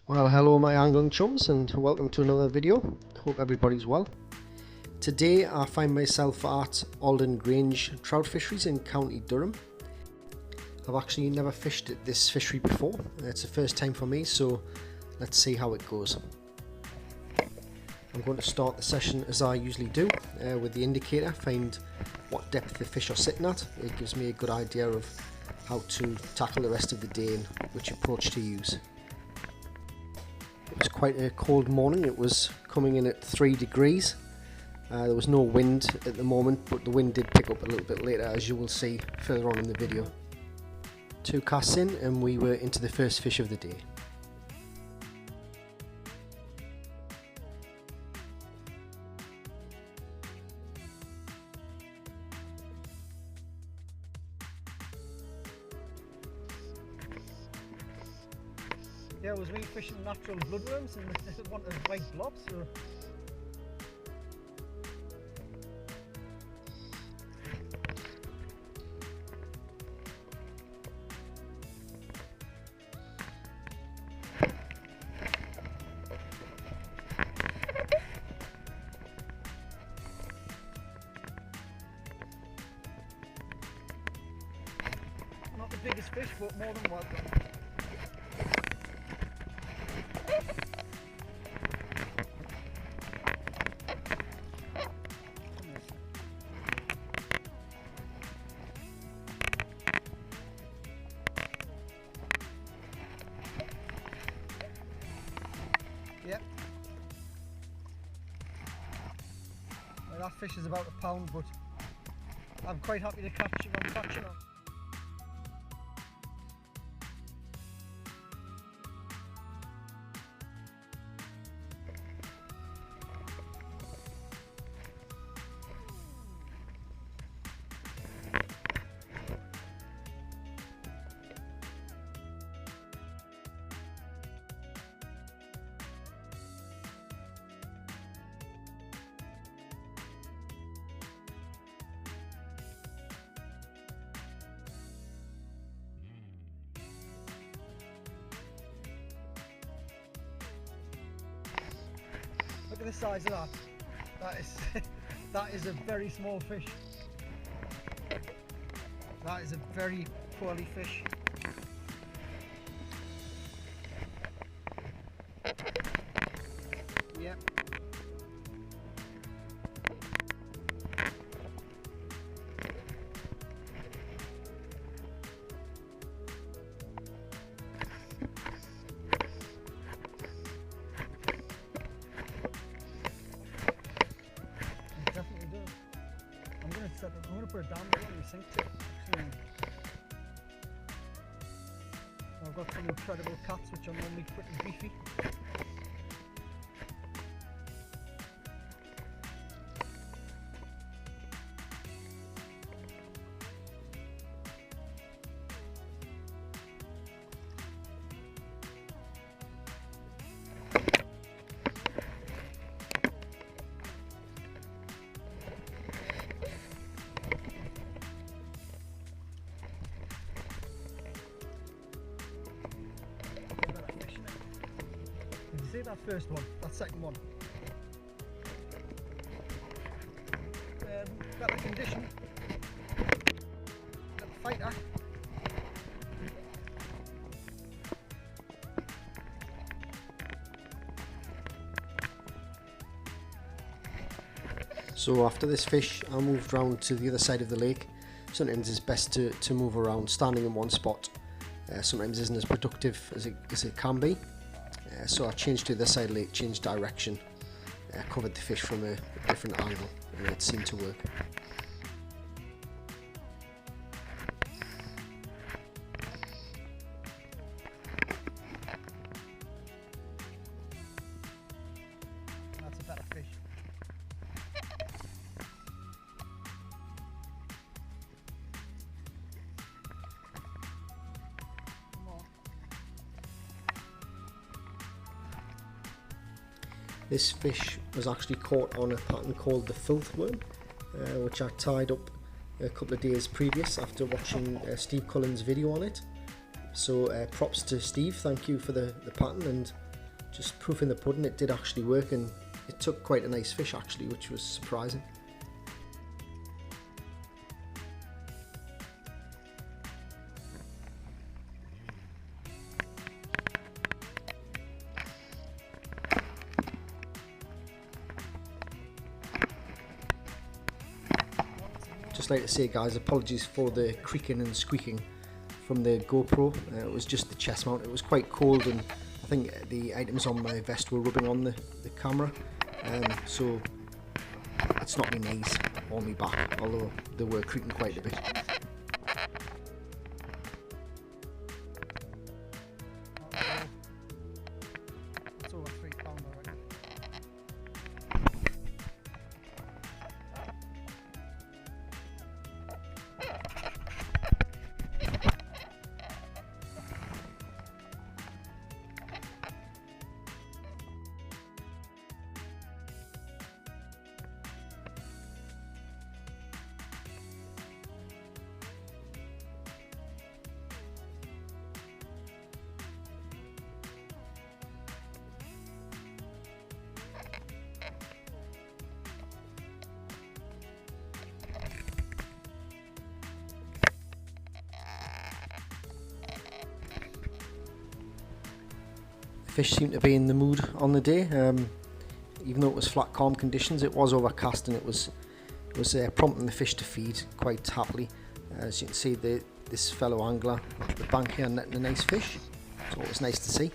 Well, hello my angling chums and welcome to another video. Hope everybody's well. Today I find myself at Aldin Grange trout fisheries in County Durham. I've actually never fished at this fishery before. It's the first time for me, so let's see how it goes. I'm going to start the session as I usually do, with the indicator, find what depth the fish are sitting at. It gives me a good idea of how to tackle the rest of the day and which approach to use. It was quite a cold morning. It was coming in at 3 degrees. There was no wind at the moment, but the wind did pick up a little bit later, as you will see further on in the video. 2 casts in and we were into the first fish of the day. Yeah, it was me fishing natural bloodworms and I wanted white blobs, so not the biggest fish, but more than welcome. Yep. Well, that fish is about a pound, but I'm quite happy to catch it on catching on. Look at the size of that. That is a very small fish. That is a very poorly fish. Yep. I'm going to put it down there when we sink it. I've got some incredible cats which are normally pretty beefy. See that first one, that second one. Better condition. Little fighter. So after this fish I moved round to the other side of the lake. Sometimes it's best to move around. Standing in one spot sometimes isn't as productive as it can be. So I changed to the side of the lake, changed direction, covered the fish from a different angle, and it seemed to work. That's a better fish. This fish was actually caught on a pattern called the filthworm, which I tied up a couple of days previous after watching Steve Cullen's video on it. So props to Steve, thank you for the pattern, and just proof in the pudding, it did actually work, and it took quite a nice fish actually, which was surprising. Just like to say, guys, apologies for the creaking and squeaking from the GoPro. It was just the chest mount. It was quite cold, and I think the items on my vest were rubbing on the camera, so it's not my knees or my back, although they were creaking quite a bit. It's over 3 pound already. Fish seemed to be in the mood on the day. Even though it was flat, calm conditions, it was overcast, and it was prompting the fish to feed quite happily. As you can see, this fellow angler at the bank here netting a nice fish, so it was nice to see.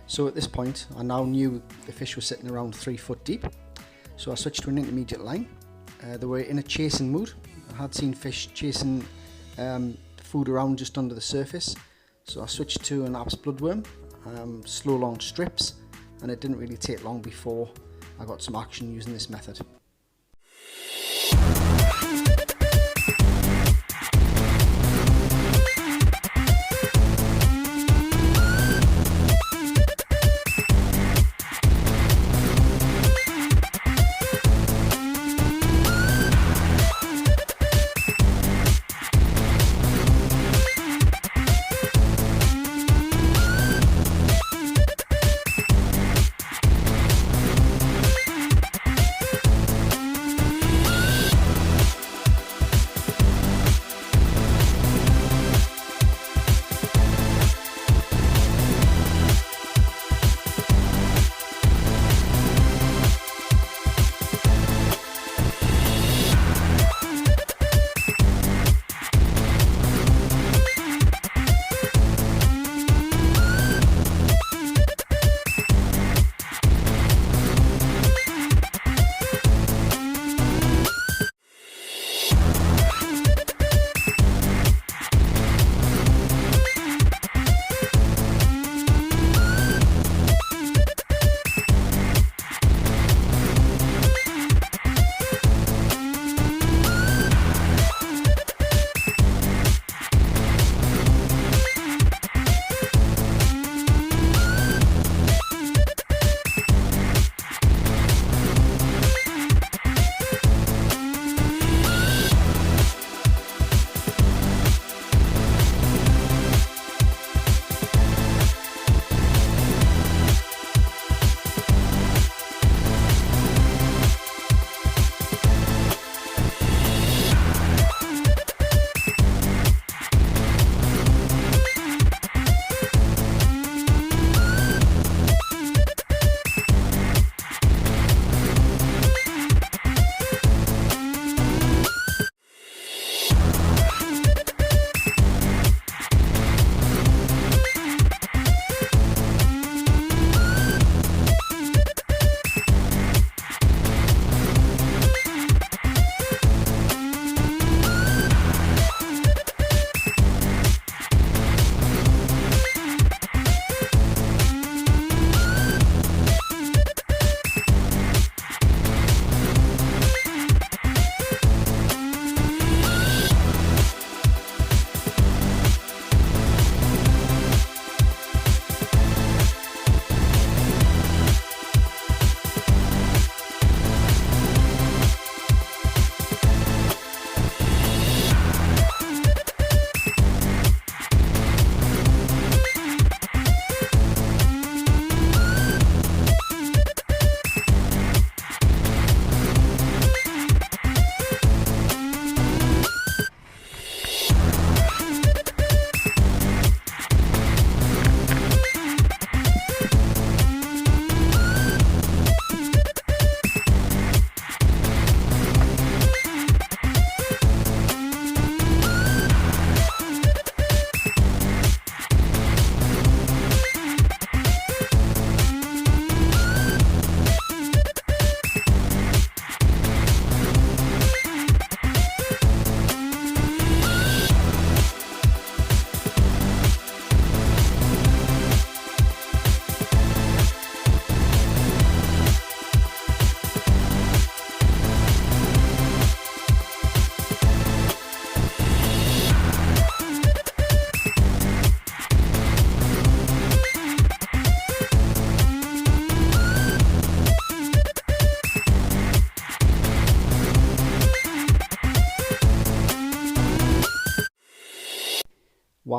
So at this point, I now knew the fish were sitting around 3 foot deep, so I switched to an intermediate line. They were in a chasing mood. I had seen fish chasing food around just under the surface, so I switched to an Abs bloodworm, slow long strips, and it didn't really take long before I got some action using this method.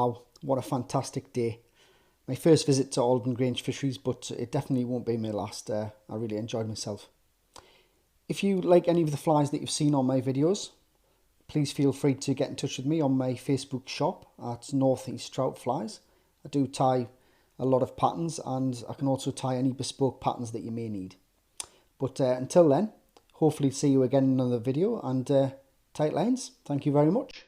wow, what a fantastic day. My first visit to Aldin Grange Fisheries, but it definitely won't be my last. I really enjoyed myself. If you like any of the flies that you've seen on my videos, please feel free to get in touch with me on my Facebook shop at Northeast Trout Flies. I do tie a lot of patterns, and I can also tie any bespoke patterns that you may need. But until then, hopefully see you again in another video, and tight lines. Thank you very much.